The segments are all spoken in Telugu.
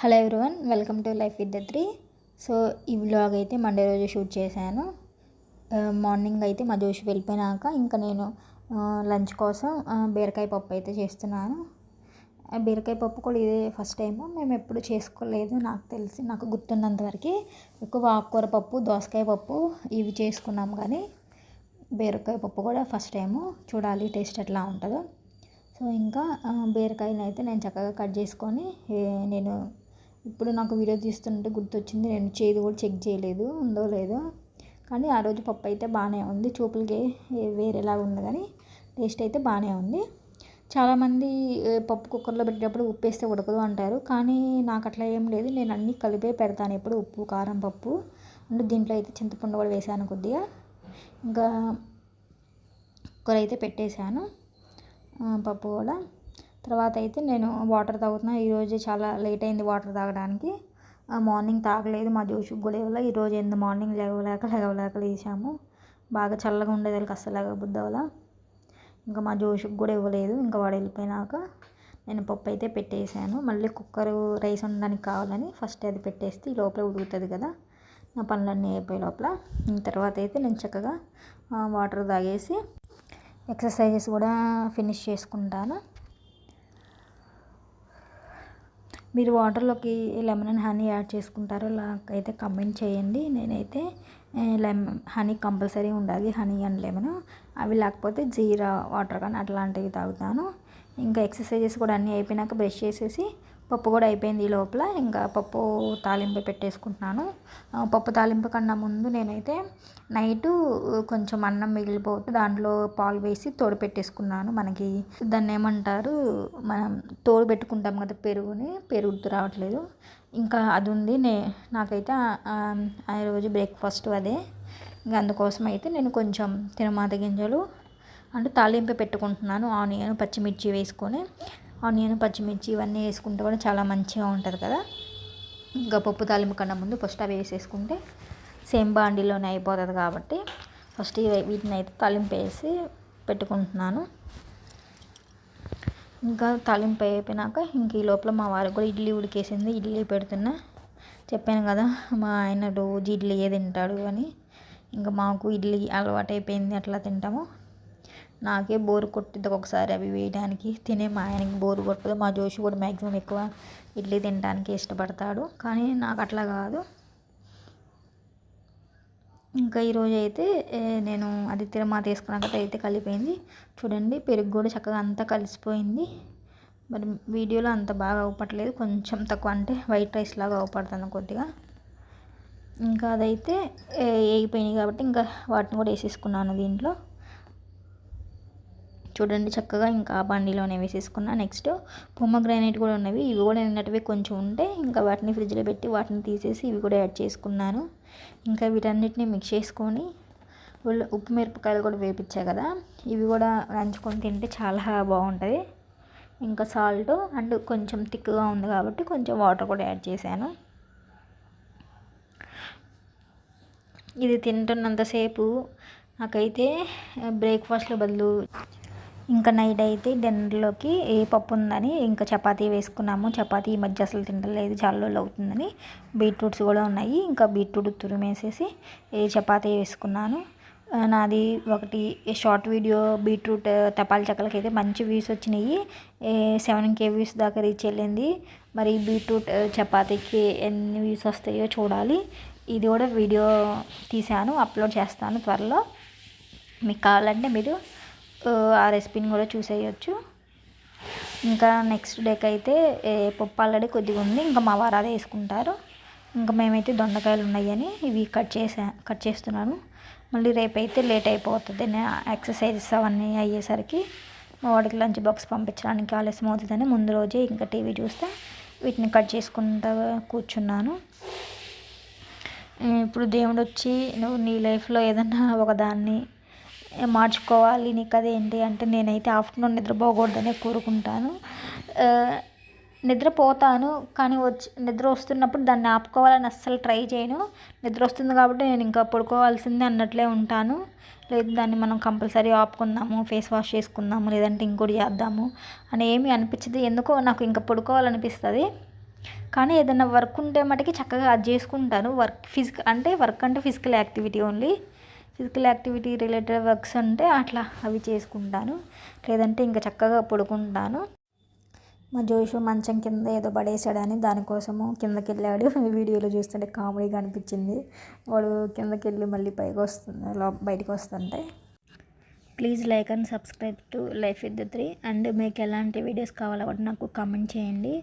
Hello everyone, welcome to life with the three. So ఈ వ్లాగ్ అయితే మండే రోజు షూట్ చేశాను. మార్నింగ్ అయితే మా జోషి వెళ్ళిపోయినాక ఇంకా నేను లంచ్ కోసం బీరకాయ పప్పు అయితే చేస్తున్నాను. బీరకాయ పప్పు కూడా ఇదే ఫస్ట్ టైము, మేము ఎప్పుడు చేసుకోలేదు. నాకు గుర్తున్నంతవరకు ఎక్కువ ఆకుకూర పప్పు, దోసకాయ పప్పు ఇవి చేసుకున్నాం, కానీ బీరకాయ పప్పు కూడా ఫస్ట్ టైము. చూడాలి టేస్ట్ ఎట్లా ఉంటుందో. సో ఇంకా బీరకాయని అయితే నేను చక్కగా కట్ చేసుకొని నేను ఇప్పుడు నాకు వీడియో తీస్తుంటే గుర్తొచ్చింది, నేను చేదు కూడా చెక్ చేయలేదు ఉందో లేదో. కానీ ఆ రోజు పప్పు అయితే బాగానే ఉంది, చూపులకి వేరేలాగా ఉంది, కానీ టేస్ట్ అయితే బాగానే ఉంది. చాలామంది పప్పు కుక్కర్లో పెట్టేటప్పుడు ఉప్పు వేస్తే ఉడకదు అంటారు, కానీ నాకు అట్లా ఏం లేదు. నేను అన్నీ కలిపే పెడతాను ఎప్పుడు, ఉప్పు కారం పప్పు. అంటే దీంట్లో అయితే చింతపండు కూడా వేసాను కొద్దిగా. ఇంకా కుక్కర్ అయితే పెట్టేశాను పప్పు కూడా. తర్వాత అయితే నేను వాటర్ తాగుతున్నా. ఈరోజు చాలా లేట్ అయింది వాటర్ తాగడానికి. మార్నింగ్ తాగలేదు, మా జోషుకి కూడా ఇవ్వాల. ఈరోజు ఎంత మార్నింగ్ లేవలేక లేచాము. బాగా చల్లగా ఉండేది, వాళ్ళకి అస్సలు లేకపోద్ది అవ్వాల. ఇంకా మా జోషుకి కూడా ఇవ్వలేదు. ఇంకా వాడు వెళ్ళిపోయినాక నేను పప్పు అయితే పెట్టేశాను. మళ్ళీ కుక్కర్ రైస్ ఉండడానికి కావాలని ఫస్ట్ అది పెట్టేస్తే ఈ లోపల ఉడుకుతుంది కదా, నా పనులన్నీ అయిపోయే లోపల. తర్వాత అయితే నేను చక్కగా వాటర్ తాగేసి ఎక్సర్సైజెస్ కూడా ఫినిష్ చేసుకుంటాను. మీరు వాటర్లోకి లెమన్ అండ్ హనీ యాడ్ చేసుకుంటారో నాకైతే కమెంట్ చేయండి. నేనైతే హనీ కంపల్సరీ ఉండాలి, హనీ అండ్ లెమన్. అవి లేకపోతే జీరా వాటర్ కానీ అట్లాంటివి తాగుతాను. ఇంకా ఎక్సర్సైజెస్ కూడా అన్నీ అయిపోయినాక బ్రష్ చేసేసి పప్పు కూడా అయిపోయింది ఈ లోపల. ఇంకా పప్పు తాలింపు పెట్టేసుకుంటున్నాను. పప్పు తాలింపు కన్నా ముందు నేనైతే నైటు కొంచెం అన్నం మిగిలిపోతే దాంట్లో పాలు వేసి తోడు పెట్టేసుకున్నాను. మనకి దాన్ని ఏమంటారు, మనం తోడు పెట్టుకుంటాం కదా పెరుగుని, పెరుగుతూ రావట్లేదు, ఇంకా అది ఉంది. నాకైతే ఆ రోజు బ్రేక్ఫాస్ట్ అదే. ఇంకా అందుకోసం అయితే నేను కొంచెం తినమాత గింజలు అంటే తాలింపు పెట్టుకుంటున్నాను. ఆనియన్ పచ్చిమిర్చి వేసుకొని, ఆనియన్ పచ్చిమిర్చి ఇవన్నీ వేసుకుంటే కూడా చాలా మంచిగా ఉంటుంది కదా. ఇంకా పప్పు తాలింపు కన్నా ముందు ఫస్ట్ అవి వేసేసుకుంటే సేమ్ బాండీలోనే అయిపోతుంది కాబట్టి ఫస్ట్ వీటిని అయితే తాలింపు వేసి పెట్టుకుంటున్నాను. ఇంకా తాలింపు అయిపోయినాక ఇంక ఈ లోపల మా వారికి కూడా ఇడ్లీ ఉడికేసింది, ఇడ్లీ పెడుతున్నా. చెప్పాను కదా మా ఆయన రోజు ఇడ్లీ తింటాడు అని. ఇంకా మాకు ఇడ్లీ అలవాటు అయిపోయింది, అట్లా తింటాము. నాకే బోరు కొట్టిద్ది ఒకసారి అవి వేయడానికి, తినే మా ఆయనకి బోరు కొట్టదు. మా జోషి కూడా మ్యాక్సిమం ఎక్కువ ఇడ్లీ తినడానికి ఇష్టపడతాడు, కానీ నాకు అట్లా కాదు. ఇంకా ఈరోజు అయితే నేను అది తిరమాత వేసుకున్నాక అయితే కలిపోయింది. చూడండి పెరుగు కూడా చక్కగా అంతా కలిసిపోయింది. మరి వీడియోలో అంత బాగా అవపట్లేదు, కొంచెం తక్కువ, అంటే వైట్ రైస్ లాగా అవపడుతుంది కొద్దిగా. ఇంకా అదైతే వేగిపోయినాయి కాబట్టి ఇంకా వాటిని కూడా వేసేసుకున్నాను దీంట్లో. చూడండి చక్కగా ఇంకా బండిలోనే వేసేసుకున్నా. నెక్స్ట్ పొమగ్రానైట్ కూడా ఉన్నవి, ఇవి కూడా నిన్నటివి కొంచెం ఉంటే ఇంకా వాటిని ఫ్రిడ్జ్లో పెట్టి వాటిని తీసేసి ఇవి కూడా యాడ్ చేసుకున్నాను. ఇంకా వీటన్నిటిని మిక్స్ చేసుకొని ఉప్పు మిరపకాయలు కూడా వేపించా కదా, ఇవి కూడా నంచుకొని తింటే చాలా బాగుంటుంది. ఇంకా సాల్ట్ అండ్ కొంచెం థిక్గా ఉంది కాబట్టి కొంచెం వాటర్ కూడా యాడ్ చేశాను. ఇది తింటున్నంతసేపు నాకైతే బ్రేక్ఫాస్ట్లో బదులు ఇంకా నైట్ అయితే డిన్నర్లోకి ఏ పప్పు ఉందని ఇంకా చపాతీ వేసుకున్నాము. చపాతీ ఈ మధ్య అసలు తినలేదు, చాలా రోజులు అవుతుందని. బీట్రూట్స్ కూడా ఉన్నాయి, ఇంకా బీట్రూట్ తురిమేసేసి చపాతీ వేసుకున్నాను. నాది ఒకటి షార్ట్ వీడియో బీట్రూట్ తపాల చెక్కలకి అయితే మంచి వ్యూస్ వచ్చినాయి, 7K వ్యూస్ దాకా రీచ్ వెళ్ళింది. మరి బీట్రూట్ చపాతీకి ఎన్ని వ్యూస్ వస్తాయో చూడాలి. ఇది కూడా వీడియో తీశాను, అప్లోడ్ చేస్తాను త్వరలో. మీకు కావాలంటే మీరు ఆ రెసిపీని కూడా చూసేయచ్చు. ఇంకా నెక్స్ట్ డేకి అయితే పప్పు ఆల్రెడీ కొద్దిగా ఉంది, ఇంకా మా వారు అదే వేసుకుంటారు. ఇంకా మేమైతే దొండకాయలు ఉన్నాయని ఇవి కట్ చేస్తున్నాను. మళ్ళీ రేపైతే లేట్ అయిపోతుంది, ఎక్సర్సైజెస్ అవన్నీ అయ్యేసరికి మా వాడికి లంచ్ బాక్స్ పంపించడానికి ఆలస్యం అవుతుందని ముందు రోజే ఇంకా టీవీ చూస్తే వీటిని కట్ చేసుకుంటూ కూర్చున్నాను. ఇప్పుడు దేవుడు వచ్చి నువ్వు నీ లైఫ్లో ఏదన్నా ఒకదాన్ని మార్చుకోవాలి, నీకు అదేంటి అంటే నేనైతే ఆఫ్టర్నూన్ నిద్రపోకూడదనే కోరుకుంటాను. నిద్రపోతాను, కానీ నిద్ర వస్తున్నప్పుడు దాన్ని ఆపుకోవాలని అస్సలు ట్రై చేయను. నిద్ర వస్తుంది కాబట్టి నేను ఇంకా పడుకోవాల్సిందే అన్నట్లే ఉంటాను. లేదు దాన్ని మనం కంపల్సరీ ఆపుకుందాము, ఫేస్ వాష్ చేసుకుందాము, లేదంటే ఇంకోటి చేద్దాము అని ఏమీ అనిపించదు. ఎందుకో నాకు ఇంకా పడుకోవాలనిపిస్తుంది. కానీ ఏదైనా వర్క్ ఉంటే మటుకి చక్కగా అది చేసుకుంటాను. వర్క్ అంటే physical activity only. Physical activity related works అంటే అట్లా అవి చేసుకుంటాను. లేదంటే ఇంకా చక్కగా పడుకుంటాను. మా జోషు మంచం కింద ఏదో పడేసాడని దానికోసము కిందకి వెళ్ళాడు. వీడియోలో చూస్తుంటే కామెడీగా అనిపించింది. వాడు కిందకి వెళ్ళి మళ్ళీ బయటకు వస్తుంటే. Please like and subscribe to life with the 3. And మీకు ఎలాంటి వీడియోస్ కావాలో కూడా నాకు కామెంట్ చేయండి.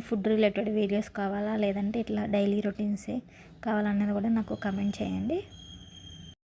ఫుడ్ రిలేటెడ్ వీడియోస్ కావాలా లేదంటే ఇట్లా డైలీ రొటీన్సే కావాలన్నది కూడా నాకు కామెంట్ చేయండి.